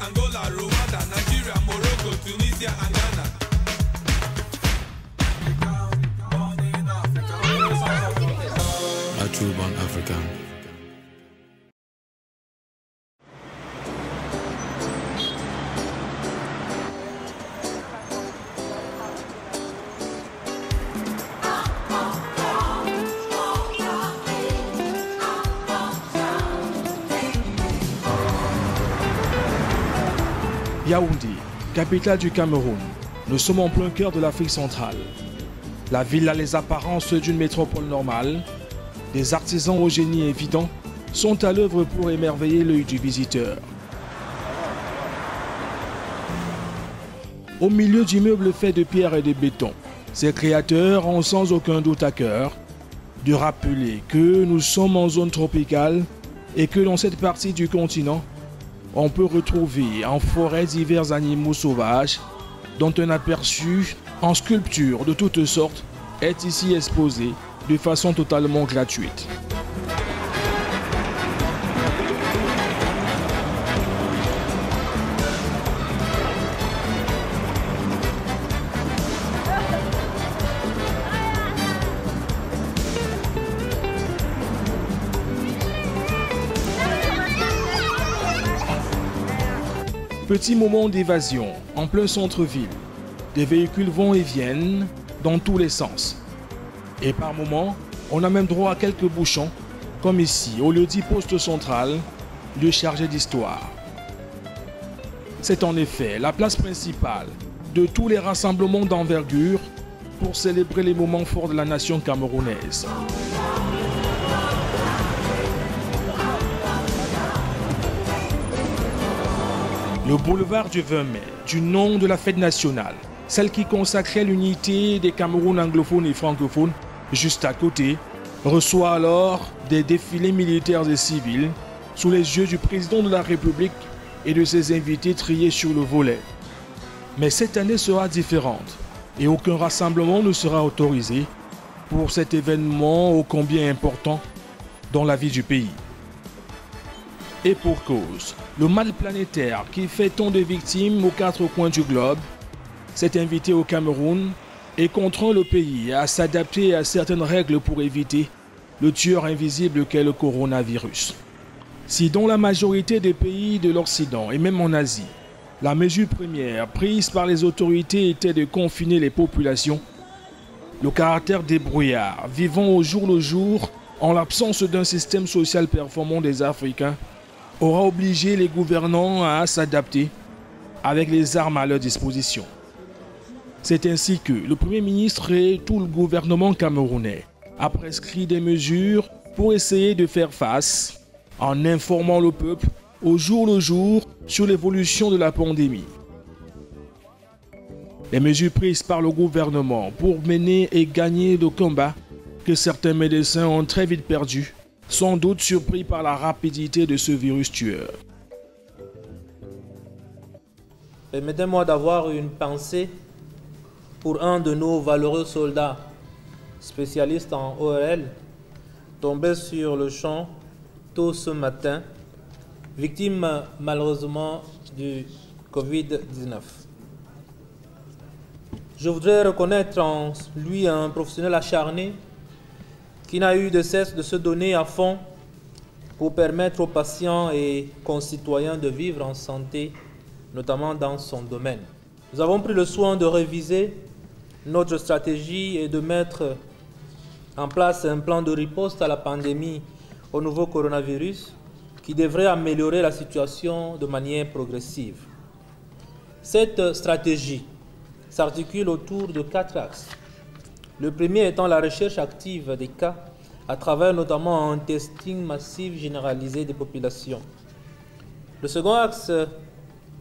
Angola, Rwanda, Nigeria, Morocco, Tunisia, and Ghana. A true born African. Yaoundé, capitale du Cameroun. Nous sommes en plein cœur de l'Afrique centrale. La ville a les apparences d'une métropole normale. Des artisans au génie évident sont à l'œuvre pour émerveiller l'œil du visiteur. Au milieu d'immeubles faits de pierre et de béton, ces créateurs ont sans aucun doute à cœur de rappeler que nous sommes en zone tropicale et que dans cette partie du continent, on peut retrouver en forêt divers animaux sauvages dont un aperçu en sculpture de toutes sortes est ici exposé de façon totalement gratuite. Petit moment d'évasion en plein centre-ville. Des véhicules vont et viennent dans tous les sens. Et par moments, on a même droit à quelques bouchons, comme ici, au lieu-dit poste central, lieu chargé d'histoire. C'est en effet la place principale de tous les rassemblements d'envergure pour célébrer les moments forts de la nation camerounaise. Le boulevard du 20 mai, du nom de la fête nationale, celle qui consacrait l'unité des Cameroun anglophones et francophones, juste à côté, reçoit alors des défilés militaires et civils sous les yeux du président de la République et de ses invités triés sur le volet. Mais cette année sera différente et aucun rassemblement ne sera autorisé pour cet événement ô combien important dans la vie du pays. Et pour cause, le mal planétaire qui fait tant de victimes aux quatre coins du globe s'est invité au Cameroun et contraint le pays à s'adapter à certaines règles pour éviter le tueur invisible qu'est le coronavirus. Si dans la majorité des pays de l'Occident et même en Asie, la mesure première prise par les autorités était de confiner les populations, le caractère débrouillard vivant au jour le jour en l'absence d'un système social performant des Africains aura obligé les gouvernants à s'adapter avec les armes à leur disposition. C'est ainsi que le Premier ministre et tout le gouvernement camerounais a prescrit des mesures pour essayer de faire face en informant le peuple au jour le jour sur l'évolution de la pandémie. Les mesures prises par le gouvernement pour mener et gagner le combat que certains médecins ont très vite perdu, sans doute surpris par la rapidité de ce virus tueur. Permettez-moi d'avoir une pensée pour un de nos valeureux soldats, spécialistes en ORL, tombé sur le champ tôt ce matin, victime malheureusement du Covid-19. Je voudrais reconnaître en lui un professionnel acharné qui n'a eu de cesse de se donner à fond pour permettre aux patients et concitoyens de vivre en santé, notamment dans son domaine. Nous avons pris le soin de réviser notre stratégie et de mettre en place un plan de riposte à la pandémie au nouveau coronavirus qui devrait améliorer la situation de manière progressive. Cette stratégie s'articule autour de 4 axes. Le premier étant la recherche active des cas à travers notamment un testing massif généralisé des populations. Le second axe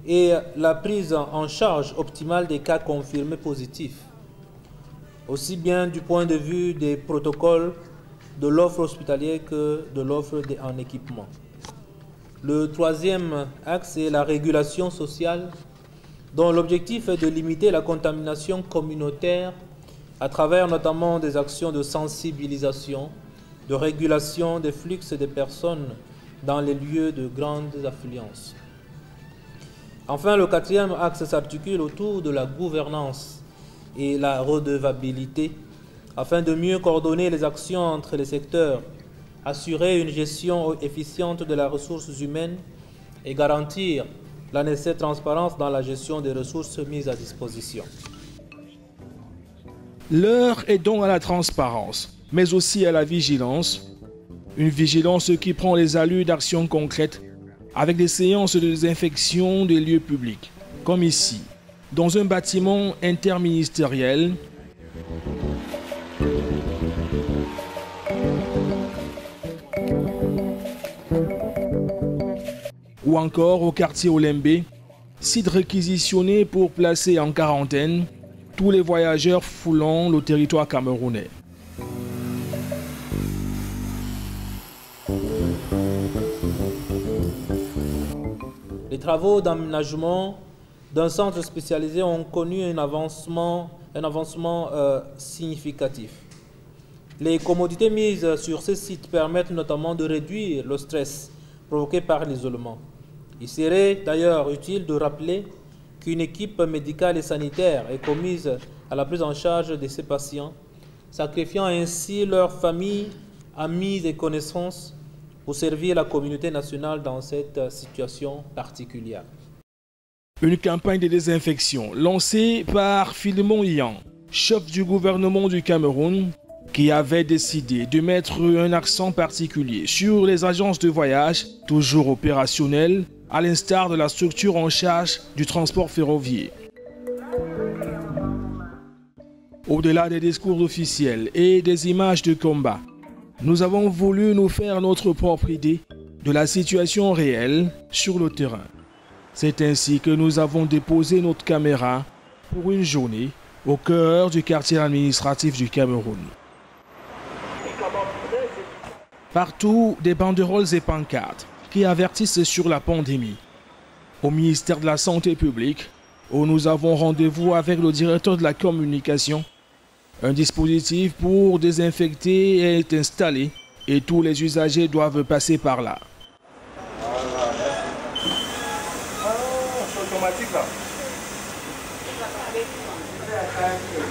est la prise en charge optimale des cas confirmés positifs, aussi bien du point de vue des protocoles de l'offre hospitalière que de l'offre en équipement. Le troisième axe est la régulation sociale, dont l'objectif est de limiter la contamination communautaire à travers notamment des actions de sensibilisation, de régulation des flux des personnes dans les lieux de grandes affluences. Enfin, le quatrième axe s'articule autour de la gouvernance et la redevabilité afin de mieux coordonner les actions entre les secteurs, assurer une gestion efficiente de la ressource humaine et garantir la nécessaire transparence dans la gestion des ressources mises à disposition. L'heure est donc à la transparence, mais aussi à la vigilance. Une vigilance qui prend les allures d'actions concrètes avec des séances de désinfection des lieux publics, comme ici, dans un bâtiment interministériel. Ou encore au quartier Olembe, site réquisitionné pour placer en quarantaine tous les voyageurs foulant le territoire camerounais. Les travaux d'aménagement d'un centre spécialisé ont connu un avancement significatif. Les commodités mises sur ces sites permettent notamment de réduire le stress provoqué par l'isolement. Il serait d'ailleurs utile de rappeler qu'une équipe médicale et sanitaire est commise à la prise en charge de ces patients, sacrifiant ainsi leurs familles, amis et connaissances pour servir la communauté nationale dans cette situation particulière. Une campagne de désinfection lancée par Philemon Yan, chef du gouvernement du Cameroun, qui avait décidé de mettre un accent particulier sur les agences de voyage, toujours opérationnelles, à l'instar de la structure en charge du transport ferroviaire. Au-delà des discours officiels et des images de combat, nous avons voulu nous faire notre propre idée de la situation réelle sur le terrain. C'est ainsi que nous avons déposé notre caméra pour une journée au cœur du quartier administratif du Cameroun. Partout, des banderoles et pancartes qui avertissent sur la pandémie. Au ministère de la Santé publique, où nous avons rendez-vous avec le directeur de la communication, un dispositif pour désinfecter est installé et tous les usagers doivent passer par là. C'est automatique là.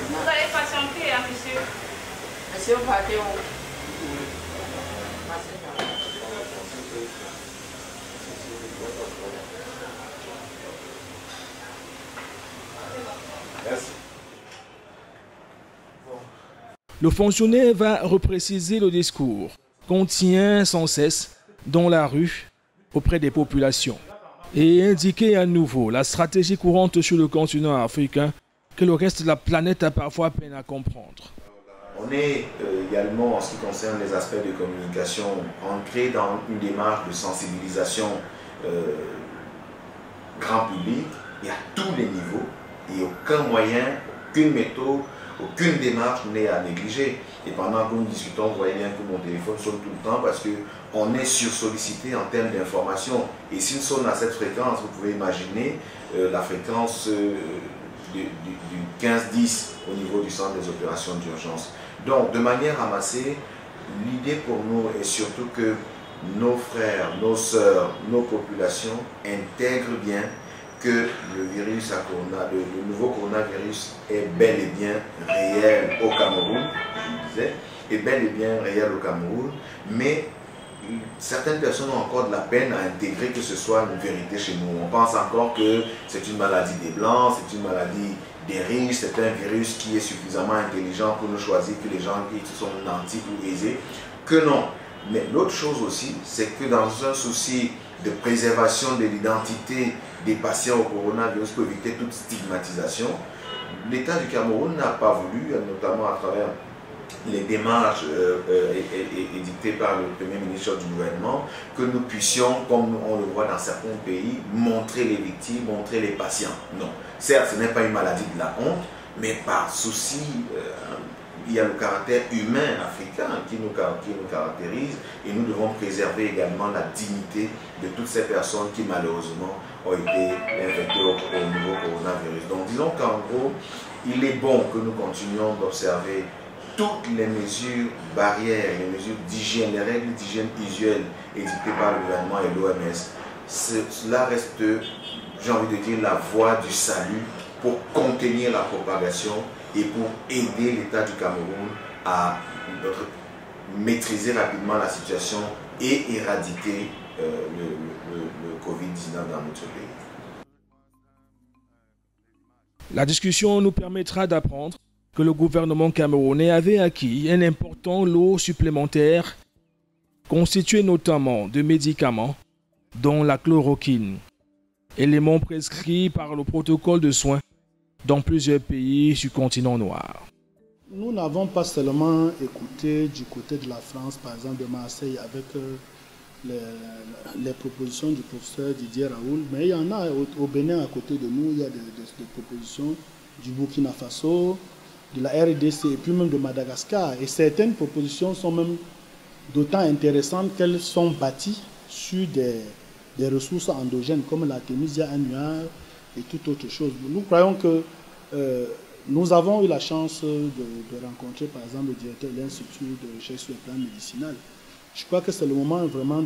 Vous allez patienter, hein, monsieur. Monsieur, partez où? Merci. Le fonctionnaire va repréciser le discours qu'on tient sans cesse dans la rue auprès des populations et indiquer à nouveau la stratégie courante sur le continent africain que le reste de la planète a parfois peine à comprendre. On est également, en ce qui concerne les aspects de communication, ancré dans une démarche de sensibilisation grand public et à tous les niveaux, et aucun moyen, aucune méthode, aucune démarche n'est à négliger. Et pendant que nous discutons, vous voyez bien que mon téléphone sonne tout le temps parce qu'on est sursollicité en termes d'information. Et s'il sonne à cette fréquence, vous pouvez imaginer la fréquence du 15-10 au niveau du centre des opérations d'urgence. Donc, de manière ramassée, l'idée pour nous est surtout que nos frères, nos sœurs, nos populations intègrent bien que le virus à le nouveau coronavirus est bel et bien réel au Cameroun, je disais, est bel et bien réel au Cameroun, mais certaines personnes ont encore de la peine à intégrer que ce soit une vérité chez nous. On pense encore que c'est une maladie des Blancs, c'est une maladie des riches, c'est un virus qui est suffisamment intelligent pour nous choisir que les gens qui sont nantis ou aisés, que non. Mais l'autre chose aussi, c'est que dans un souci de préservation de l'identité des patients au coronavirus pour éviter toute stigmatisation, l'État du Cameroun n'a pas voulu, notamment à travers les démarches édictées par le Premier ministre du gouvernement, que nous puissions, comme on le voit dans certains pays, montrer les victimes, montrer les patients. Non. Certes, ce n'est pas une maladie de la honte, mais par souci, il y a le caractère humain africain qui nous caractérise, et nous devons préserver également la dignité de toutes ces personnes qui malheureusement ont été infectées au nouveau coronavirus. Donc disons qu'en gros, il est bon que nous continuions d'observer toutes les mesures barrières, les mesures d'hygiène, les règles d'hygiène usuelles édictées par le gouvernement et l'OMS, cela reste, j'ai envie de dire, la voie du salut pour contenir la propagation et pour aider l'État du Cameroun à maîtriser rapidement la situation et éradiquer le Covid-19 dans notre pays. La discussion nous permettra d'apprendre que le gouvernement camerounais avait acquis un important lot supplémentaire constitué notamment de médicaments dont la chloroquine, élément prescrit par le protocole de soins dans plusieurs pays du continent noir. Nous n'avons pas seulement écouté du côté de la France, par exemple de Marseille, avec les propositions du professeur Didier Raoul, mais il y en a au Bénin à côté de nous, il y a des propositions du Burkina Faso, de la RDC et puis même de Madagascar. Et certaines propositions sont même d'autant intéressantes qu'elles sont bâties sur des ressources endogènes comme l'artémisia annua et toute autre chose. Nous croyons que nous avons eu la chance de rencontrer par exemple le directeur de l'Institut de recherche sur le plan médicinal. Je crois que c'est le moment vraiment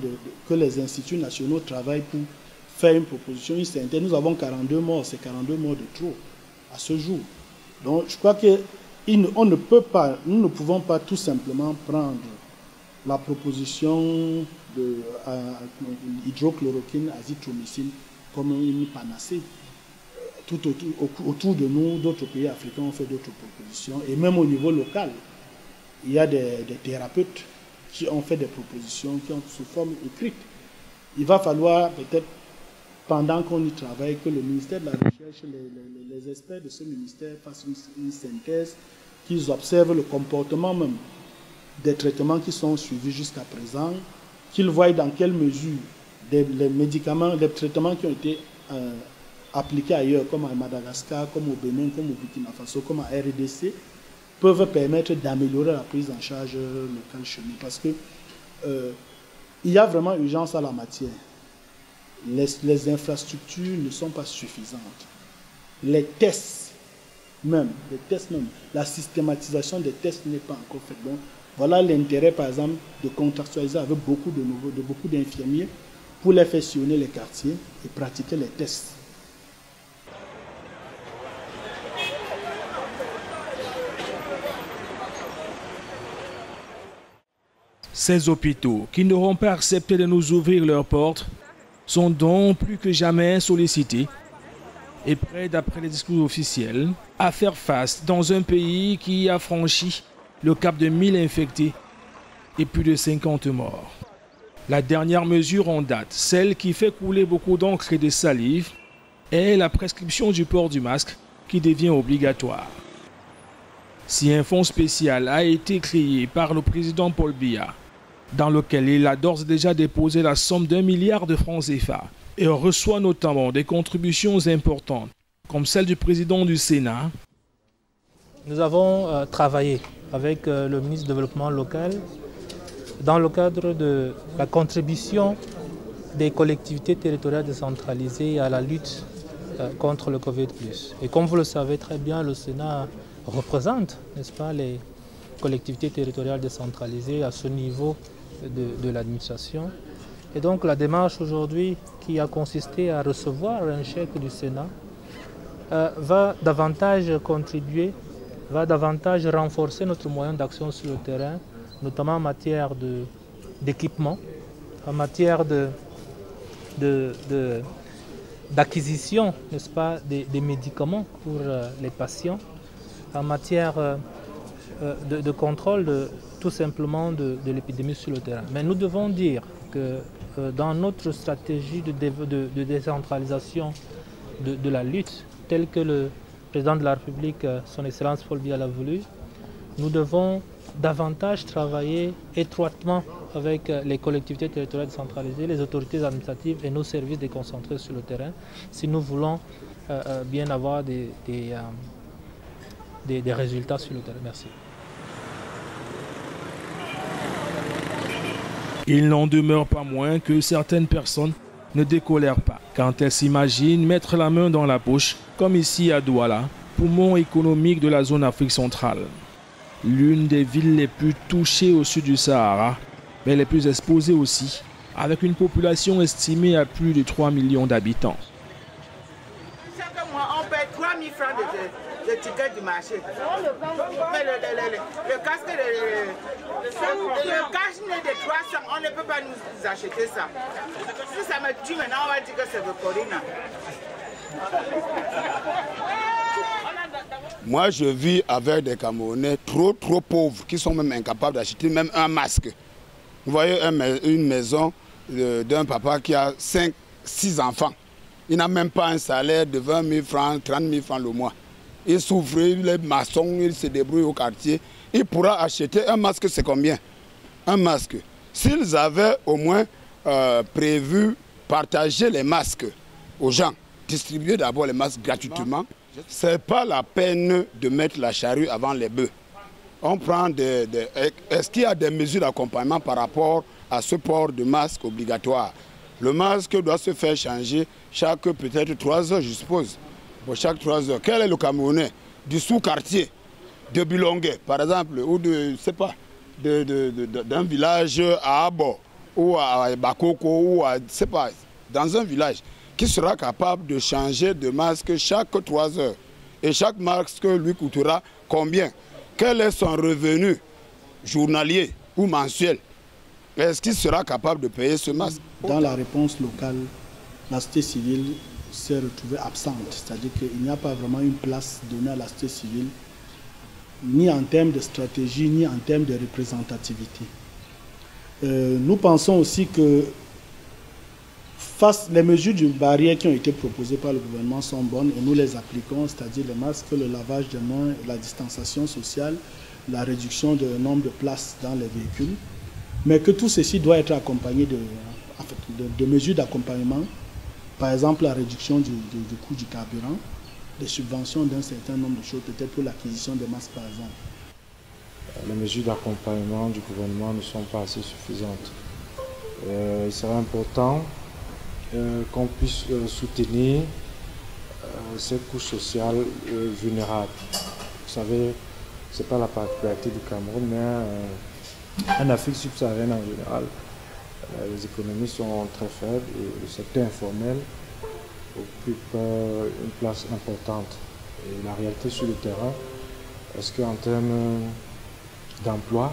que les instituts nationaux travaillent pour faire une proposition. Nous avons 42 morts, c'est 42 morts de trop à ce jour. Donc je crois que nous ne pouvons pas tout simplement prendre la proposition de hydrochloroquine, azithromycine comme une panacée. Tout autour de nous, d'autres pays africains ont fait d'autres propositions. Et même au niveau local, il y a des thérapeutes qui ont fait des propositions qui ont sous forme écrite. Il va falloir peut-être, pendant qu'on y travaille, que le ministère de la Recherche, les experts de ce ministère fassent une synthèse, qu'ils observent le comportement même des traitements qui sont suivis jusqu'à présent, qu'ils voient dans quelle mesure les médicaments, les traitements qui ont été appliqués ailleurs, comme à Madagascar, comme au Bénin, comme au Burkina Faso, comme à RDC, peuvent permettre d'améliorer la prise en charge locale chez nous. Parce que il y a vraiment urgence à la matière. Les infrastructures ne sont pas suffisantes. Les tests même, la systématisation des tests n'est pas encore faite. Donc, voilà l'intérêt, par exemple, de contractualiser avec beaucoup d'infirmiers pour les faire sillonner les quartiers et pratiquer les tests. Ces hôpitaux qui n'auront pas accepté de nous ouvrir leurs portes sont donc plus que jamais sollicités et prêts, d'après les discours officiels, à faire face dans un pays qui a franchi le cap de 1000 infectés et plus de 50 morts. La dernière mesure en date, celle qui fait couler beaucoup d'encre et de salive, est la prescription du port du masque qui devient obligatoire. Si un fonds spécial a été créé par le président Paul Biya, dans lequel il a d'ores et déjà déposé la somme d'1 milliard de francs CFA et reçoit notamment des contributions importantes, comme celle du président du Sénat. Nous avons travaillé avec le ministre du Développement local dans le cadre de la contribution des collectivités territoriales décentralisées à la lutte contre le Covid+. Et comme vous le savez très bien, le Sénat représente, n'est-ce pas, les collectivités territoriales décentralisées à ce niveau de l'administration. Et donc la démarche aujourd'hui qui a consisté à recevoir un chèque du Sénat va davantage contribuer, va davantage renforcer notre moyen d'action sur le terrain, notamment en matière d'équipement, en matière d'acquisition, n'est-ce pas, des médicaments pour les patients, en matière de contrôle tout simplement de l'épidémie sur le terrain. Mais nous devons dire que dans notre stratégie de décentralisation de la lutte, telle que le président de la République, son Excellence Paul Biya l'a voulu, nous devons davantage travailler étroitement avec les collectivités territoriales décentralisées, les autorités administratives et nos services déconcentrés sur le terrain, si nous voulons bien avoir des résultats sur le terrain. Merci. Il n'en demeure pas moins que certaines personnes ne décolèrent pas quand elles s'imaginent mettre la main dans la poche, comme ici à Douala, poumon économique de la zone Afrique centrale. L'une des villes les plus touchées au sud du Sahara, mais les plus exposées aussi avec une population estimée à plus de 3 millions d'habitants. Chaque mois, on paie 3 000 francs de ticket du marché. Mais le casque, le cache-nez de 300, on ne peut pas nous acheter ça. Si ça me tue maintenant, on va dire que c'est de Corina. Moi, je vis avec des Camerounais trop pauvres qui sont même incapables d'acheter même un masque. Vous voyez une maison d'un papa qui a 6 enfants. Il n'a même pas un salaire de 20 000 francs, 30 000 francs le mois. Il souffre, il est maçon, il se débrouille au quartier. Il pourra acheter un masque, c'est combien? Un masque. S'ils avaient au moins prévu partager les masques aux gens, distribuer d'abord les masques gratuitement, ce n'est pas la peine de mettre la charrue avant les bœufs. On prend est-ce qu'il y a des mesures d'accompagnement par rapport à ce port de masque obligatoire? Le masque doit se faire changer chaque peut-être 3 heures, je suppose. Pour chaque 3 heures. Quel est le Camerounais du sous-quartier de Bilongue, par exemple, ou de, je sais pas, d'un village à Abo, ou à Bakoko, ou à, je sais pas, dans un village, qui sera capable de changer de masque chaque 3 heures? Et chaque masque lui coûtera combien? Quel est son revenu journalier ou mensuel? Est-ce qu'il sera capable de payer ce masque? Dans la réponse locale, la société civile s'est retrouvée absente. C'est-à-dire qu'il n'y a pas vraiment une place donnée à la société civile, ni en termes de stratégie, ni en termes de représentativité. Nous pensons aussi que les mesures de barrière qui ont été proposées par le gouvernement sont bonnes et nous les appliquons, c'est-à-dire les masques, le lavage des mains, la distanciation sociale, la réduction du nombre de places dans les véhicules, mais que tout ceci doit être accompagné de mesures d'accompagnement, par exemple la réduction du coût du carburant, des subventions d'un certain nombre de choses, peut-être pour l'acquisition des masques par exemple. Les mesures d'accompagnement du gouvernement ne sont pas assez suffisantes. Il serait important qu'on puisse soutenir cette couche sociale vulnérable. Vous savez, ce n'est pas la particularité du Cameroun, mais en Afrique subsaharienne en général, les économies sont très faibles et le secteur informel occupe une place importante. Et la réalité sur le terrain, est-ce qu'en termes d'emploi,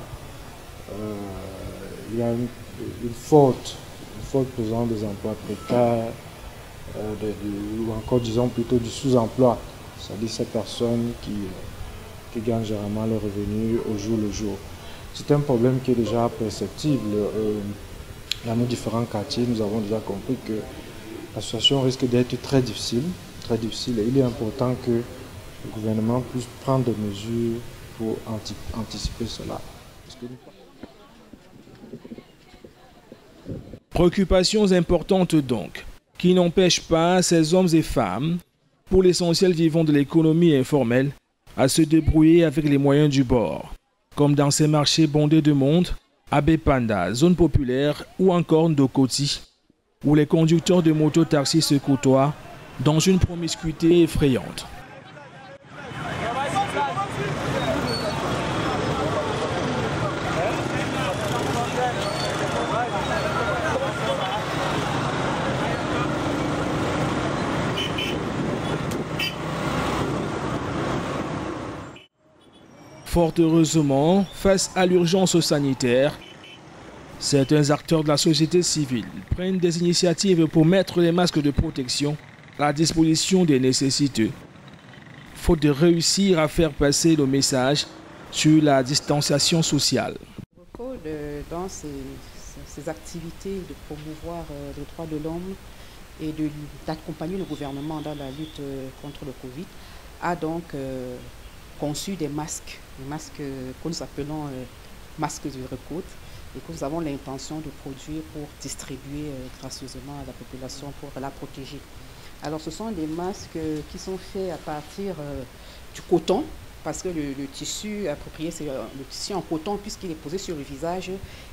il y a une forte présence des emplois précaires, ou encore disons plutôt du sous-emploi, c'est-à-dire ces personnes qui gagnent généralement leurs revenus au jour le jour. C'est un problème qui est déjà perceptible. Dans nos différents quartiers, nous avons déjà compris que la situation risque d'être très difficile et il est important que le gouvernement puisse prendre des mesures pour anticiper cela. Préoccupations importantes donc, qui n'empêchent pas ces hommes et femmes, pour l'essentiel vivant de l'économie informelle, à se débrouiller avec les moyens du bord, comme dans ces marchés bondés de monde, à Bepanda, zone populaire, ou encore Ndokoti, où les conducteurs de moto-taxi se côtoient dans une promiscuité effrayante. Fort heureusement, face à l'urgence sanitaire, certains acteurs de la société civile prennent des initiatives pour mettre les masques de protection à la disposition des nécessiteux, faute de réussir à faire passer le message sur la distanciation sociale. Dans ces activités de promouvoir les droits de l'homme et d'accompagner le gouvernement dans la lutte contre le Covid, a donc conçu des masques que nous appelons masques de recoute et que nous avons l'intention de produire pour distribuer gracieusement à la population pour la protéger. Alors ce sont des masques qui sont faits à partir du coton, parce que le tissu approprié, c'est le tissu en coton, puisqu'il est posé sur le visage,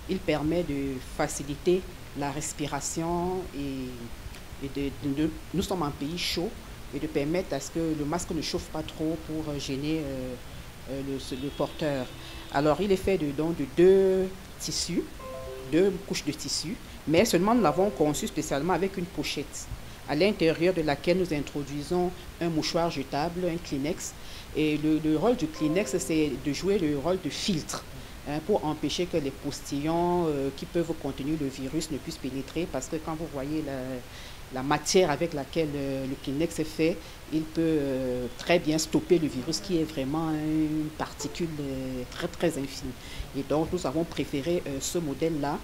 il permet de faciliter la respiration et nous sommes en pays chaud, et de permettre à ce que le masque ne chauffe pas trop pour gêner le porteur. Alors il est fait de 2 tissus, 2 couches de tissu, Mais seulement nous l'avons conçu spécialement avec une pochette, à l'intérieur de laquelle nous introduisons un mouchoir jetable, un Kleenex. Et le rôle du Kleenex, c'est de jouer le rôle de filtre, pour empêcher que les postillons qui peuvent contenir le virus ne puissent pénétrer, parce que quand vous voyez la matière avec laquelle le Kleenex est fait, il peut très bien stopper le virus qui est vraiment une particule très très infime. Et donc nous avons préféré ce modèle-là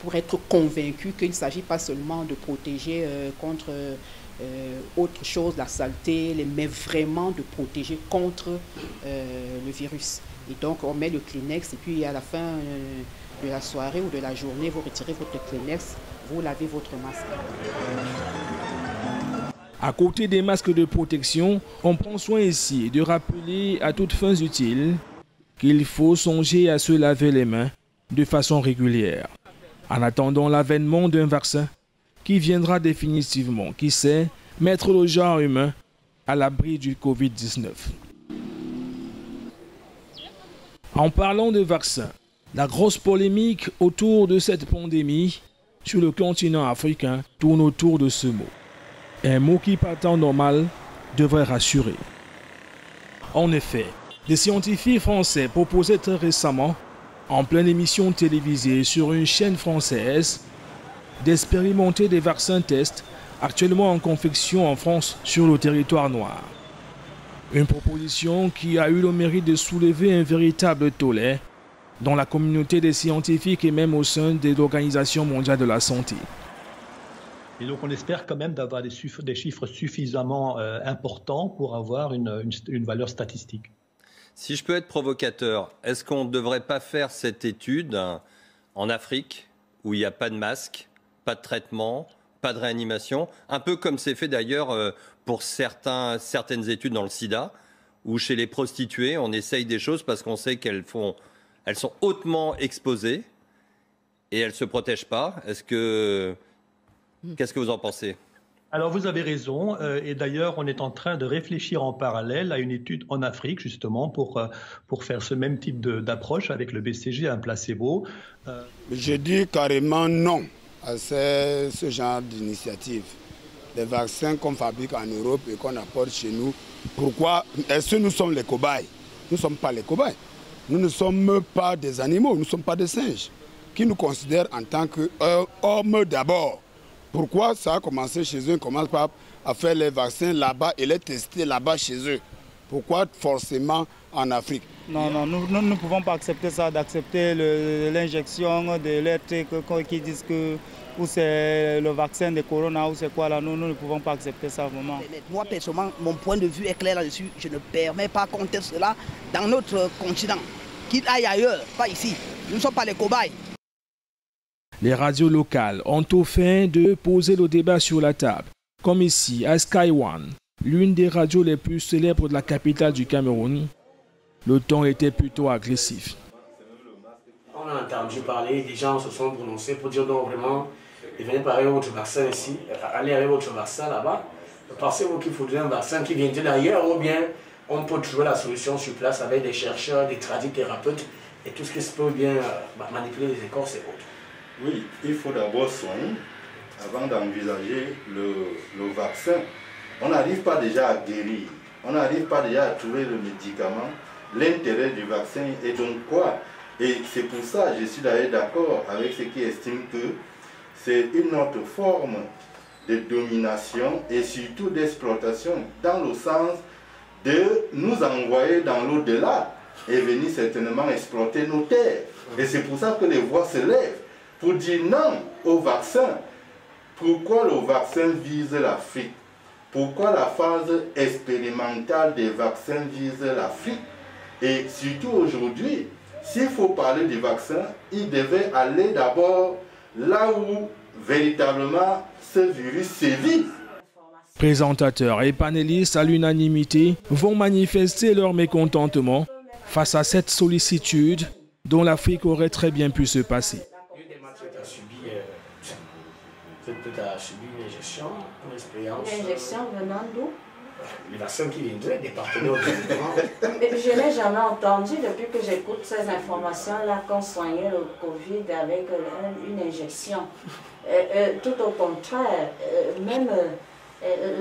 pour être convaincus qu'il ne s'agit pas seulement de protéger contre autre chose, la saleté, mais vraiment de protéger contre le virus. Et donc on met le Kleenex et puis à la fin de la soirée ou de la journée, vous retirez votre Kleenex, vous lavez votre masque. À côté des masques de protection, on prend soin ici de rappeler à toutes fins utiles qu'il faut songer à se laver les mains de façon régulière, en attendant l'avènement d'un vaccin qui viendra définitivement, qui sait, mettre le genre humain à l'abri du Covid-19. En parlant de vaccin, la grosse polémique autour de cette pandémie sur le continent africain tourne autour de ce mot. Un mot qui, par temps normal, devrait rassurer. En effet, des scientifiques français proposaient très récemment, en pleine émission télévisée sur une chaîne française, d'expérimenter des vaccins tests actuellement en confection en France sur le territoire noir. Une proposition qui a eu le mérite de soulever un véritable tollé dans la communauté des scientifiques et même au sein de l'Organisation mondiale de la santé. Et donc on espère quand même d'avoir des chiffres suffisamment importants pour avoir une valeur statistique. Si je peux être provocateur, est-ce qu'on ne devrait pas faire cette étude en Afrique où il n'y a pas de masque, pas de traitement, pas de réanimation, un peu comme c'est fait d'ailleurs pour certaines études dans le sida, où chez les prostituées, on essaye des choses parce qu'on sait qu'elles sont hautement exposées et elles ne se protègent pas. Qu'est-ce que vous en pensez ? Alors vous avez raison, et d'ailleurs on est en train de réfléchir en parallèle à une étude en Afrique justement pour faire ce même type d'approche avec le BCG, un placebo. Je dis carrément non à ce genre d'initiative. Les vaccins qu'on fabrique en Europe et qu'on apporte chez nous, pourquoi est-ce que nous sommes les cobayes? Nous ne sommes pas les cobayes. Nous ne sommes pas des animaux, nous ne sommes pas des singes, qui nous considèrent en tant qu'hommes d'abord. Pourquoi ça a commencé chez eux, on commence pas à faire les vaccins là-bas et les tester là-bas chez eux? Pourquoi forcément en Afrique? Non, nous ne pouvons pas accepter ça, d'accepter l'injection de l'ERT qui disent que ou c'est le vaccin de Corona ou c'est quoi là, nous ne pouvons pas accepter ça vraiment. Moi personnellement, mon point de vue est clair là-dessus. Je ne permets pas qu'on teste cela dans notre continent. Qu'il aille ailleurs, pas ici. Nous ne sommes pas les cobayes. Les radios locales ont au fait de poser le débat sur la table, comme ici à Sky One, l'une des radios les plus célèbres de la capitale du Cameroun. Le ton était plutôt agressif. On a entendu parler, des gens se sont prononcés pour dire non vraiment, venez parler votre vaccin ici, allez avec votre vaccin là-bas. Pensez-vous qu'il faudrait un vaccin qui vient d'ailleurs ou bien on peut trouver la solution sur place avec des chercheurs, des tradithérapeutes et tout ce qui se peut bien manipuler les écorces et autres. Oui, il faut d'abord soigner avant d'envisager le vaccin. On n'arrive pas déjà à guérir, on n'arrive pas déjà à trouver le médicament. L'intérêt du vaccin est donc quoi? Et c'est pour ça que je suis d'ailleurs d'accord avec ceux qui estiment que c'est une autre forme de domination et surtout d'exploitation dans le sens de nous envoyer dans l'au-delà et venir certainement exploiter nos terres. Et c'est pour ça que les voix se lèvent pour dire non au vaccin. Pourquoi le vaccin vise l'Afrique? Pourquoi la phase expérimentale des vaccins vise l'Afrique? Et surtout aujourd'hui, s'il faut parler du vaccin, il devait aller d'abord là où véritablement ce virus sévit. Présentateurs et panélistes à l'unanimité vont manifester leur mécontentement face à cette sollicitude dont l'Afrique aurait très bien pu se passer. Peut-être subi une injection, une expérience. Une injection venant d'où? les vaccins qui viendraient des partenaires de Mais je n'ai jamais entendu, depuis que j'écoute ces informations-là, qu'on soignait le Covid avec une injection. Tout au contraire, même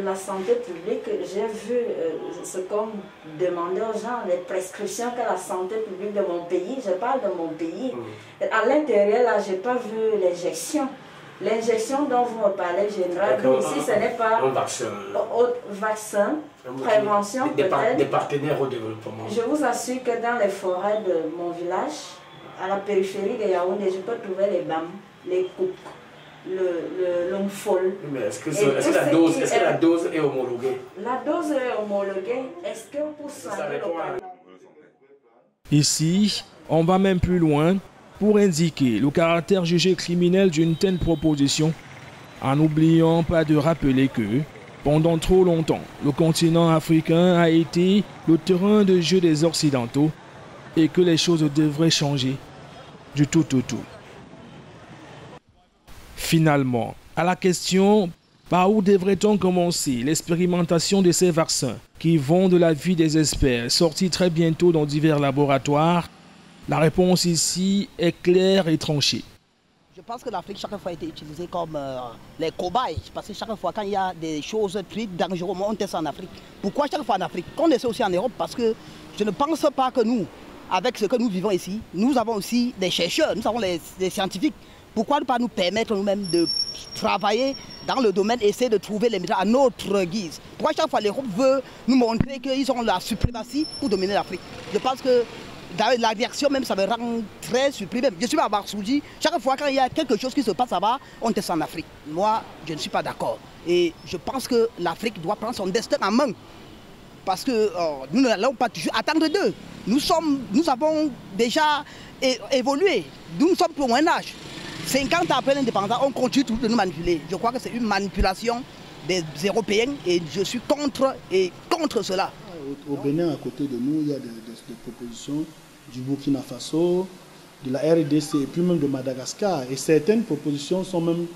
la santé publique, j'ai vu ce qu'on demandait aux gens, les prescriptions que la santé publique de mon pays, je parle de mon pays. À l'intérieur, là, je n'ai pas vu l'injection. L'injection dont vous me parlez, général, ici, ce n'est pas un vaccin. Vaccin, prévention peut-être. Des partenaires au développement. Je vous assure que dans les forêts de mon village, à la périphérie de Yaoundé, je peux trouver les bambous, les coupes, l'omphole. Mais est-ce que la dose est homologuée? La dose est homologuée. Est-ce que pour soigner le problème? Ici, on va même plus loin pour indiquer le caractère jugé criminel d'une telle proposition, en n'oubliant pas de rappeler que, pendant trop longtemps, le continent africain a été le terrain de jeu des Occidentaux et que les choses devraient changer du tout au tout. Finalement, à la question par où devrait-on commencer l'expérimentation de ces vaccins qui vont de la vie des experts sortis très bientôt dans divers laboratoires, la réponse ici est claire et tranchée. Je pense que l'Afrique chaque fois a été utilisée comme les cobayes, parce que chaque fois quand il y a des choses très dangereuses, on teste en Afrique. Pourquoi chaque fois en Afrique? Qu'on essaie aussi en Europe, parce que je ne pense pas que nous, avec ce que nous vivons ici, nous avons aussi des chercheurs, nous avons des scientifiques. Pourquoi ne pas nous permettre nous-mêmes de travailler dans le domaine et essayer de trouver les méthodes à notre guise? Pourquoi chaque fois l'Europe veut nous montrer qu'ils ont la suprématie pour dominer l'Afrique? Je pense que la réaction même, ça me rend très surpris même. Je suis à Barsouji, chaque fois quand il y a quelque chose qui se passe là-bas, on teste en Afrique. Moi, je ne suis pas d'accord. Et je pense que l'Afrique doit prendre son destin en main. Parce que nous n'allons pas toujours attendre d'eux. Nous avons déjà évolué. Nous sommes plus au Moyen-Âge. 50 ans après l'indépendance, on continue toujours de nous manipuler. Je crois que c'est une manipulation des Européens et je suis contre cela. Au Bénin, à côté de nous, il y a des propositions du Burkina Faso, de la RDC et puis même de Madagascar. Et certaines propositions sont même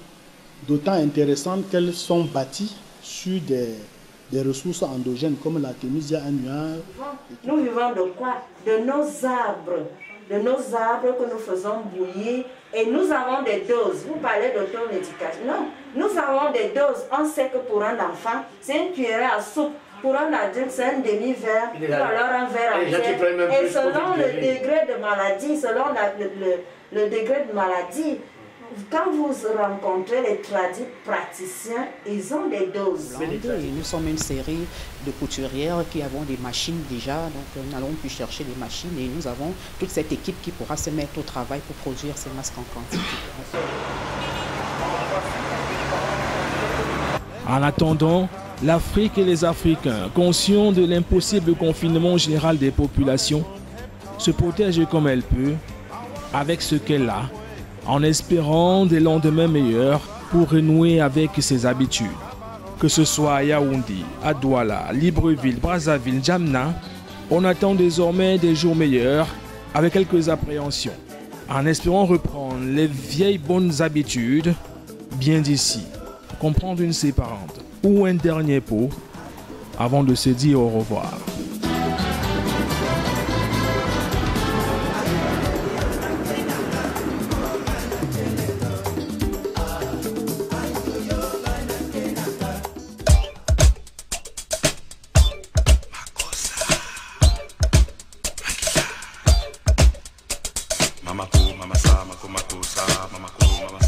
d'autant intéressantes qu'elles sont bâties sur des ressources endogènes comme la Tunisie annuelle. Nous vivons de quoi? De nos arbres. De nos arbres que nous faisons bouillir et nous avons des doses. Vous parlez d'automédication. Non, nous avons des doses. On sait que pour un enfant, c'est une cuillerée à soupe. Pour un adulte, c'est un demi-verre, ou alors un verre entier. Et selon le degré de maladie, selon le degré de maladie, quand vous rencontrez les praticiens, ils ont des doses. Nous sommes une série de couturières qui avons des machines déjà, donc nous allons plus chercher des machines et nous avons toute cette équipe qui pourra se mettre au travail pour produire ces masques en quantité. En attendant, l'Afrique et les Africains, conscients de l'impossible confinement général des populations, se protègent comme elle peut, avec ce qu'elle a, en espérant des lendemains meilleurs pour renouer avec ses habitudes. Que ce soit à Yaoundé, à Douala, Libreville, Brazzaville, Djamna, on attend désormais des jours meilleurs avec quelques appréhensions, en espérant reprendre les vieilles bonnes habitudes bien d'ici, comprendre une séparante ou un dernier pot avant de se dire au revoir. Mama ko, mama sa, mako, mako sa, mama ko, mama